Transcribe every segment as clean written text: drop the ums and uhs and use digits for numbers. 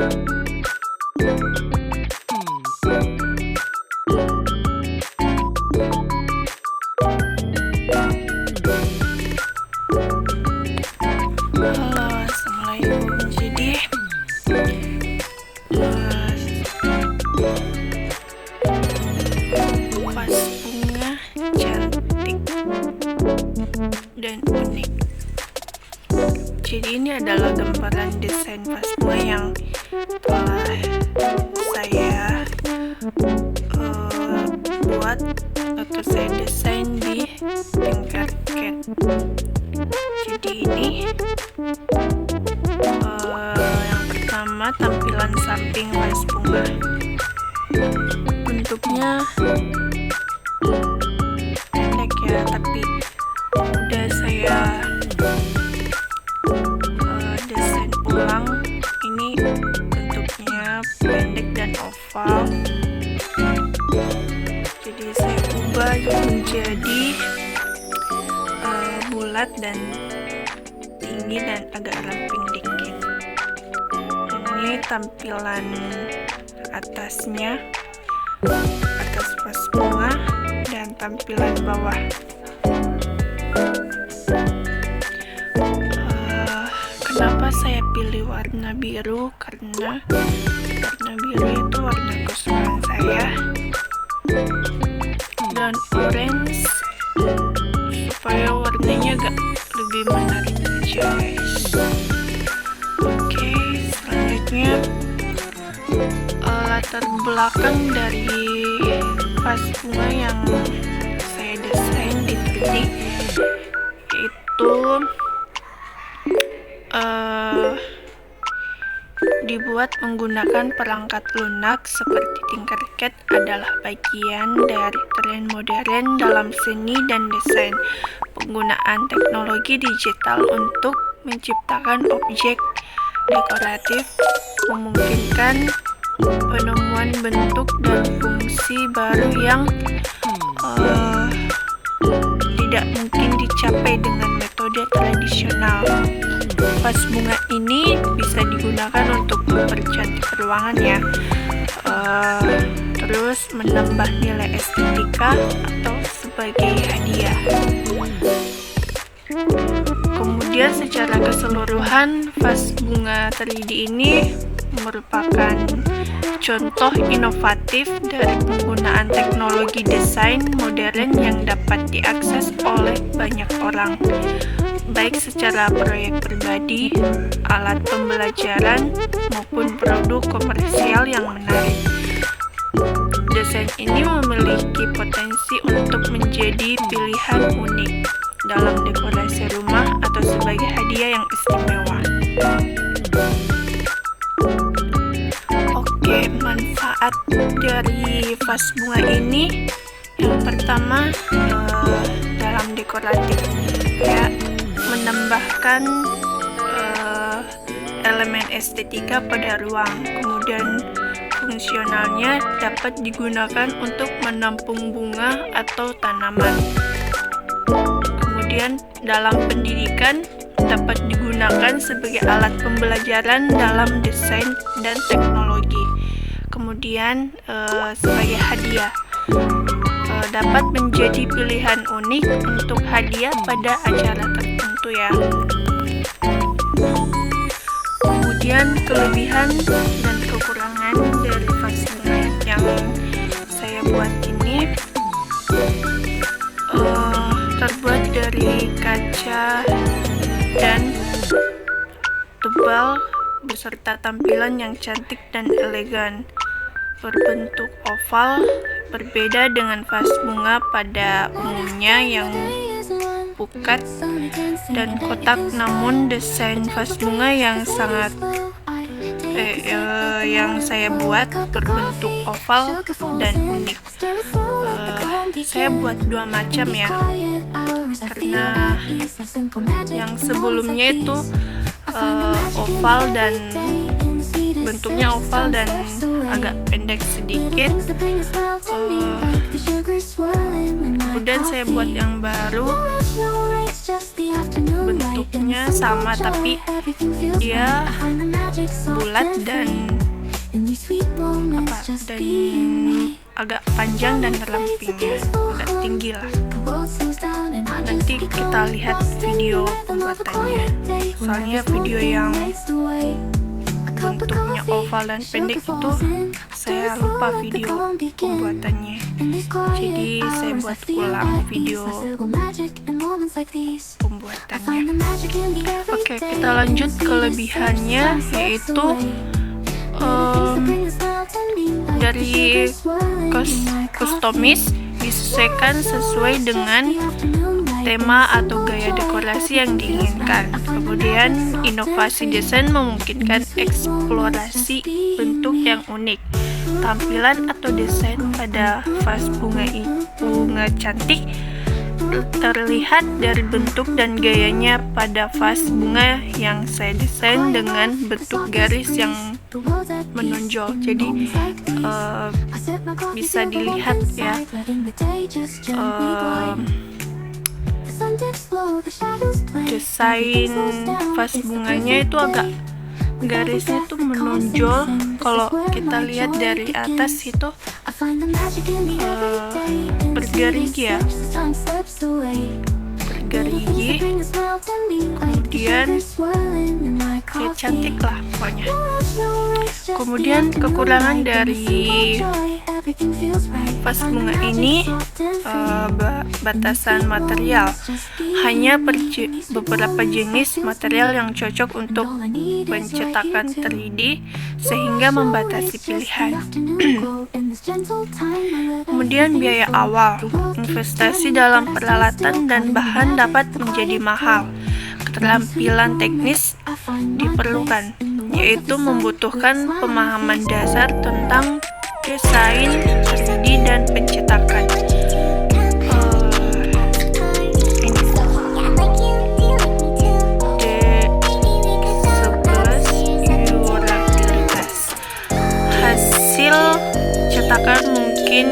Halo, assalamualaikum. Jadi vas bunga cantik dan unik. Jadi ini adalah gambaran desain vas bunga yang telah saya buat atau saya desain di Tinkercad. Jadi ini yang pertama, tampilan samping vas bunga. Bentuknya pendek ya, tapi udah saya desain ulang. Ini bentuknya pendek dan oval, jadi saya ubah menjadi bulat dan tinggi dan agak ramping dikit. Ini tampilan atasnya, atas vas bunga, dan tampilan bawah. Kenapa saya pilih warna biru? Karena warna biru itu warna kesukaan saya, dan orange supaya warnanya agak lebih menarik aja, guys. Oke, selanjutnya latar belakang dari vas bunga yang saya desain di 3D itu dibuat menggunakan perangkat lunak seperti Tinkercad adalah bagian dari tren modern dalam seni dan desain. Penggunaan teknologi digital untuk menciptakan objek dekoratif memungkinkan penemuan bentuk dan fungsi baru yang tidak mungkin dicapai dengan metode tradisional. Vas bunga ini bisa digunakan untuk mempercantik ruangan ya, terus menambah nilai estetika atau sebagai hadiah. Kemudian secara keseluruhan vas bunga 3D ini merupakan contoh inovatif dari penggunaan teknologi desain modern yang dapat diakses oleh banyak orang, baik secara proyek pribadi, alat pembelajaran, maupun produk komersial yang menarik. Desain ini memiliki potensi untuk menjadi pilihan unik dalam dekorasi rumah atau sebagai hadiah yang istimewa. Oke, manfaat dari vas bunga ini yang pertama, dalam dekoratif ya, menambahkan elemen estetika pada ruang. Kemudian fungsionalnya dapat digunakan untuk menampung bunga atau tanaman. Kemudian dalam pendidikan dapat digunakan sebagai alat pembelajaran dalam desain dan teknologi. Kemudian sebagai hadiah dapat menjadi pilihan unik untuk hadiah pada acara tertentu ya. Kemudian kelebihan dan kekurangan dari vas bunga yang saya buat ini terbuat dari kaca dan tebal beserta tampilan yang cantik dan elegan. Berbentuk oval, berbeda dengan vas bunga pada umumnya yang pukat dan kotak, namun desain vas bunga yang yang saya buat berbentuk oval dan unik. Saya buat dua macam ya, karena yang sebelumnya itu oval dan bentuknya oval dan agak pendek sedikit. Kemudian saya buat yang baru, bentuknya sama tapi dia bulat dan agak panjang dan rampingnya agak tinggi lah. Nanti kita lihat video pembuatannya, soalnya video yang bentuknya oval dan pendek itu saya lupa video pembuatannya, jadi saya buat ulang video pembuatannya. Oke, kita lanjut. Kelebihannya yaitu dari customize, disesuaikan sesuai dengan tema atau gaya dekorasi yang diinginkan. Kemudian inovasi desain memungkinkan eksplorasi bentuk yang unik. Tampilan atau desain pada vas bunga cantik terlihat dari bentuk dan gayanya pada vas bunga yang saya desain dengan bentuk garis yang menonjol. Jadi bisa dilihat ya, desain vas bunganya itu agak garisnya tuh menonjol. Kalau kita lihat dari atas itu bergerigi ya, kemudian ya cantik lah pokoknya. Kemudian kekurangan dari vas bunga ini batasan material, hanya beberapa jenis material yang cocok untuk pencetakan 3D sehingga membatasi pilihan. Kemudian biaya awal, investasi dalam peralatan dan bahan dapat menjadi mahal. Keterampilan teknis diperlukan, yaitu membutuhkan pemahaman dasar tentang desain 3D dan pencetakan. Hasil cetakan mungkin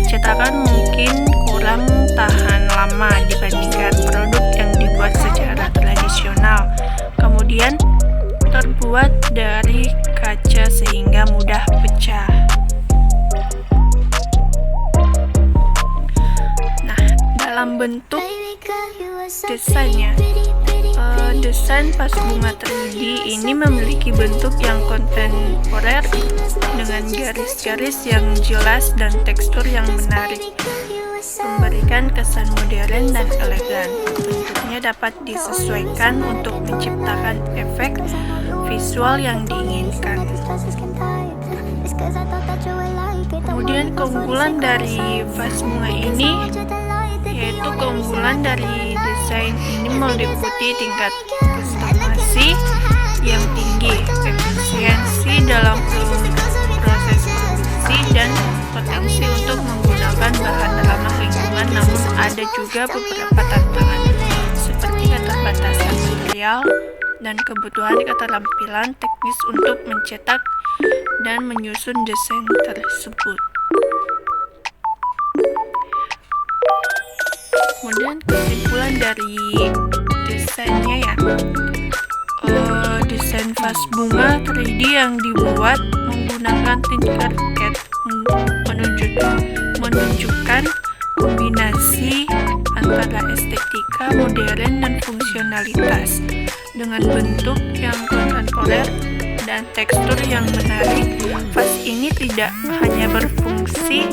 cetakan mungkin kurang tahan lama dibandingkan produk yang dibuat secara tradisional. Kemudian terbuat dari kaca sehingga mudah pecah. Nah, dalam bentuk desainnya, desain vas bunga 3D ini memiliki bentuk yang kontemporer dengan garis-garis yang jelas dan tekstur yang menarik, memberikan kesan modern dan elegan. Bentuknya dapat disesuaikan untuk menciptakan efek visual yang diinginkan. Kemudian keunggulan dari vas bunga ini yaitu keunggulan dari desain ini meliputi tingkat customasi yang tinggi, efisiensi dalam proses produksi, dan potensi untuk menggunakan bahan ramah lingkungan. Namun ada juga beberapa tantangan seperti keterbatasan material dan kebutuhan keterampilan teknis untuk mencetak dan menyusun desain tersebut. Kemudian kesimpulan dari desainnya ya, desain vas bunga 3D yang dibuat menggunakan Tinkercad menunjukkan kombinasi antara estetika modern dan fungsionalitas dengan bentuk yang kontemporer dan tekstur yang menarik. Vas ini tidak hanya berfungsi